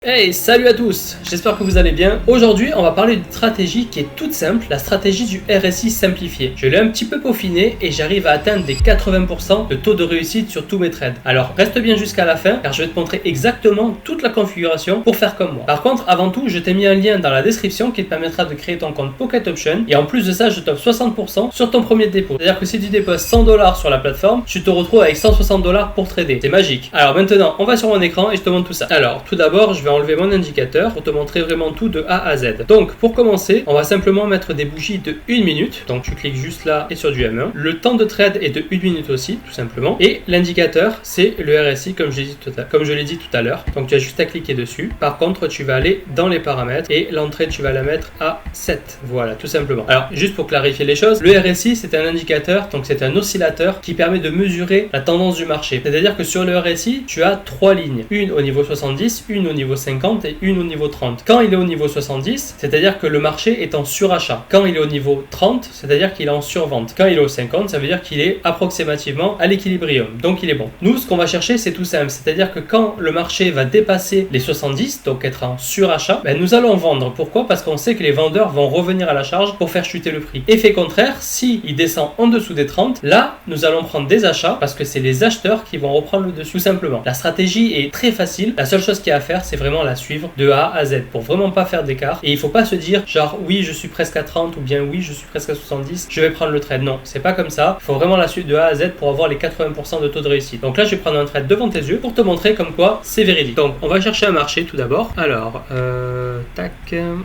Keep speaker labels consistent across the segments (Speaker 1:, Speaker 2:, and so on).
Speaker 1: Hey, salut à tous, j'espère que vous allez bien. Aujourd'hui, on va parler d'une stratégie qui est toute simple, la stratégie du RSI simplifié. Je l'ai un petit peu peaufiné et j'arrive à atteindre des 80% de taux de réussite sur tous mes trades. Alors, reste bien jusqu'à la fin car je vais te montrer exactement toute la configuration pour faire comme moi. Par contre, avant tout, je t'ai mis un lien dans la description qui te permettra de créer ton compte Pocket Option et en plus de ça, je t'offre 60% sur ton premier dépôt. C'est-à-dire que si tu déposes $100 sur la plateforme, tu te retrouves avec $160 pour trader. C'est magique. Alors maintenant, on va sur mon écran et je te montre tout ça. Alors, tout d'abord, je vais enlever mon indicateur pour te montrer vraiment tout de A à Z. Donc pour commencer, on va simplement mettre des bougies de 1 minute. Donc tu cliques juste là et sur du M1. Le temps de trade est de 1 minute aussi, tout simplement. Et l'indicateur, c'est le RSI comme je l'ai dit tout à l'heure. Donc tu as juste à cliquer dessus. Par contre, tu vas aller dans les paramètres et l'entrée, tu vas la mettre à 7. Voilà, tout simplement. Alors juste pour clarifier les choses, le RSI, c'est un indicateur, donc c'est un oscillateur qui permet de mesurer la tendance du marché. C'est-à-dire que sur le RSI, tu as 3 lignes. Une au niveau 70, une au niveau 50 et une au niveau 30. Quand il est au niveau 70, c'est-à-dire que le marché est en surachat. Quand il est au niveau 30, c'est-à-dire qu'il est en survente. Quand il est au 50, ça veut dire qu'il est approximativement à l'équilibrium. Donc il est bon. Nous, ce qu'on va chercher, c'est tout simple. C'est-à-dire que quand le marché va dépasser les 70, donc être en surachat, nous allons vendre. Pourquoi? Parce qu'on sait que les vendeurs vont revenir à la charge pour faire chuter le prix. Effet contraire, si il descend en dessous des 30, là, nous allons prendre des achats parce que c'est les acheteurs qui vont reprendre le dessus, tout simplement. La stratégie est très facile. La seule chose qu'il y a à faire, c'est vraiment la suivre de A à Z pour vraiment pas faire d'écart. Et il faut pas se dire genre oui je suis presque à 30 ou bien oui je suis presque à 70, je vais prendre le trade. Non, c'est pas comme ça. Il faut vraiment la suivre de A à Z pour avoir les 80% de taux de réussite. Donc là je vais prendre un trade devant tes yeux pour te montrer comme quoi c'est véridique. Donc on va chercher un marché tout d'abord. Alors tac.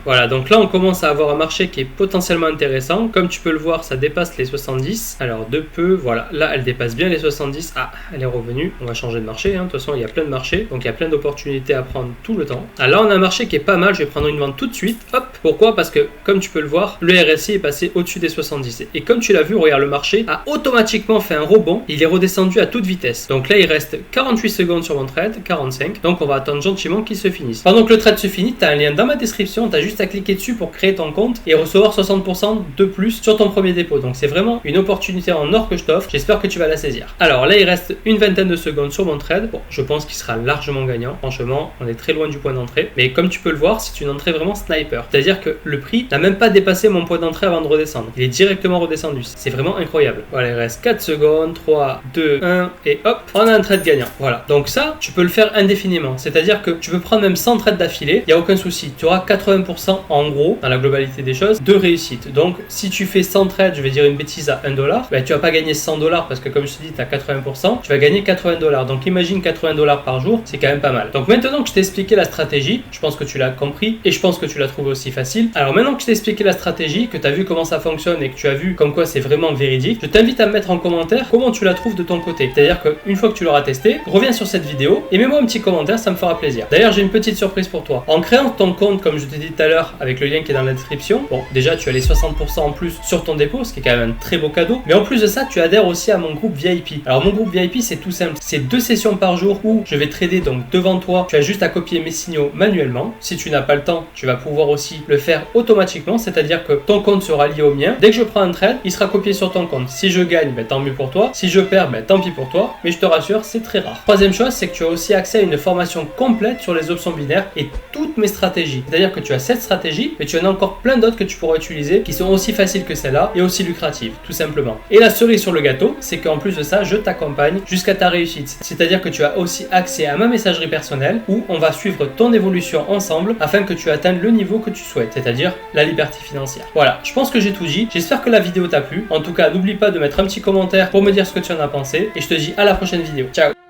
Speaker 1: Voilà, donc là on commence à avoir un marché qui est potentiellement intéressant. Comme tu peux le voir, ça dépasse les 70. Alors de peu, voilà, là elle dépasse bien les 70. Ah, elle est revenue. On va changer de marché, hein. De toute façon il y a plein de marchés, donc il y a plein d'opportunités à prendre tout le temps. Alors là on a un marché qui est pas mal, je vais prendre une vente tout de suite. Hop, pourquoi? Parce que comme tu peux le voir, le RSI est passé au-dessus des 70. Et comme tu l'as vu, regarde, le marché a automatiquement fait un rebond, il est redescendu à toute vitesse. Donc là il reste 48 secondes sur mon trade, 45. Donc on va attendre gentiment qu'il se finisse. Pendant que le trade se finit, tu as un lien dans ma description, tu as juste à cliquer dessus pour créer ton compte et recevoir 60% de plus sur ton premier dépôt. Donc c'est vraiment une opportunité en or que je t'offre, j'espère que tu vas la saisir. Alors là il reste une vingtaine de secondes sur mon trade. Bon, je pense qu'il sera largement gagnant, franchement on est très loin du point d'entrée. Mais comme tu peux le voir, c'est une entrée vraiment sniper. C'est-à-dire que le prix n'a même pas dépassé mon point d'entrée avant de redescendre. Il est directement redescendu. C'est vraiment incroyable. Voilà, il reste 4 secondes, 3, 2, 1 et hop, on a un trade gagnant. Voilà. Donc ça, tu peux le faire indéfiniment. C'est-à-dire que tu peux prendre même 100 trades d'affilée, il n'y a aucun souci. Tu auras 80% en gros, dans la globalité des choses, de réussite. Donc si tu fais 100 trades, je vais dire une bêtise à $1, tu vas pas gagner $100 parce que comme je te dis, tu as 80%, tu vas gagner $80. Donc imagine $80 par jour, c'est quand même pas mal. Donc maintenant que je t'ai expliqué la stratégie, je pense que tu l'as compris et je pense que tu l'as trouvé aussi facile. Alors maintenant que je t'ai expliqué la stratégie, que tu as vu comment ça fonctionne et que tu as vu comme quoi c'est vraiment véridique, je t'invite à me mettre en commentaire comment tu la trouves de ton côté. C'est-à-dire qu'une fois que tu l'auras testé, reviens sur cette vidéo et mets-moi un petit commentaire, ça me fera plaisir. D'ailleurs, j'ai une petite surprise pour toi. En créant ton compte, comme je t'ai dit tout à l'heure, avec le lien qui est dans la description, bon, déjà tu as les 60% en plus sur ton dépôt, ce qui est quand même un très beau cadeau. Mais en plus de ça, tu adhères aussi à mon groupe VIP. Alors mon groupe VIP, c'est tout simple. C'est 2 sessions par jour où je vais trader donc devant toi. Tu as juste à copier mes signaux manuellement. Si tu n'as pas le temps, tu vas pouvoir aussi le faire automatiquement, c'est-à-dire que ton compte sera lié au mien. Dès que je prends un trade, il sera copié sur ton compte. Si je gagne, tant mieux pour toi. Si je perds, tant pis pour toi. Mais je te rassure, c'est très rare. Troisième chose, c'est que tu as aussi accès à une formation complète sur les options binaires et toutes mes stratégies. C'est-à-dire que tu as cette stratégie, mais tu en as encore plein d'autres que tu pourras utiliser qui sont aussi faciles que celle-là et aussi lucratives, tout simplement. Et la cerise sur le gâteau, c'est qu'en plus de ça, je t'accompagne jusqu'à ta réussite. C'est-à-dire que tu as aussi accès à ma messagerie personnelle où on va suivre ton évolution ensemble afin que tu atteignes le niveau que tu souhaites, c'est-à-dire la liberté financière. Voilà, je pense que j'ai tout dit. J'espère que la vidéo t'a plu. En tout cas, n'oublie pas de mettre un petit commentaire pour me dire ce que tu en as pensé et je te dis à la prochaine vidéo. Ciao!